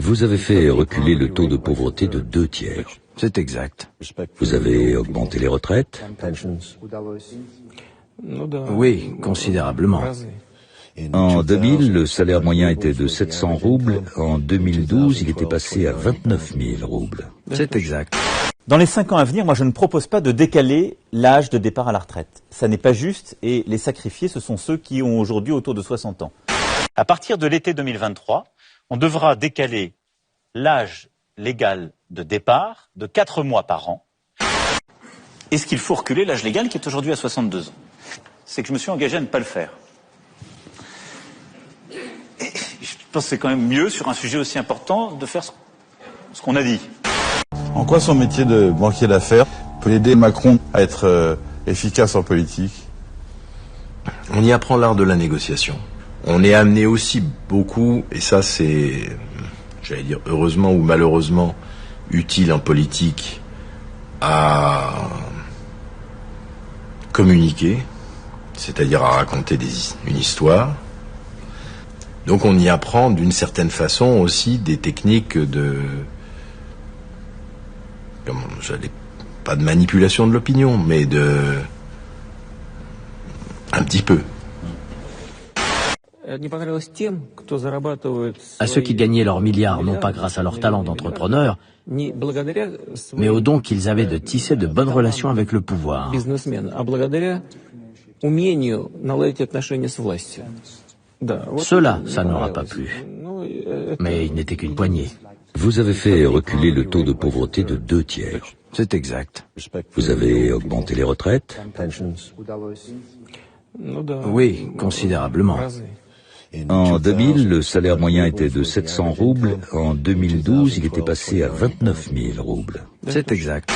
Vous avez fait reculer le taux de pauvreté de 2/3. C'est exact. Vous avez augmenté les retraites. Oui, considérablement. En 2000, le salaire moyen était de 700 roubles. En 2012, il était passé à 29 000 roubles. C'est exact. Dans les 5 ans à venir, moi je ne propose pas de décaler l'âge de départ à la retraite. Ça n'est pas juste et les sacrifiés, ce sont ceux qui ont aujourd'hui autour de 60 ans. À partir de l'été 2023, on devra décaler l'âge légal de départ de 4 mois par an. Est-ce qu'il faut reculer l'âge légal qui est aujourd'hui à 62 ans? C'est que je me suis engagé à ne pas le faire. Et je pense que c'est quand même mieux, sur un sujet aussi important, de faire ce qu'on a dit. En quoi son métier de banquier d'affaires peut aider Macron à être efficace en politique? On y apprend l'art de la négociation. On est amené aussi beaucoup, et ça c'est, j'allais dire heureusement ou malheureusement, utile en politique, à communiquer, c'est-à-dire à raconter une histoire. Donc on y apprend d'une certaine façon aussi des techniques pas de manipulation de l'opinion, mais un petit peu. À ceux qui gagnaient leurs milliards, non pas grâce à leur talent d'entrepreneur, mais au don qu'ils avaient de tisser de bonnes relations avec le pouvoir. Ceux-là, ça n'aura pas plu. Mais ils n'étaient qu'une poignée. Vous avez fait reculer le taux de pauvreté de 2/3. C'est exact. Vous avez augmenté les retraites. Oui, considérablement. En 2000, le salaire moyen était de 700 roubles. En 2012, il était passé à 29 000 roubles. C'est exact.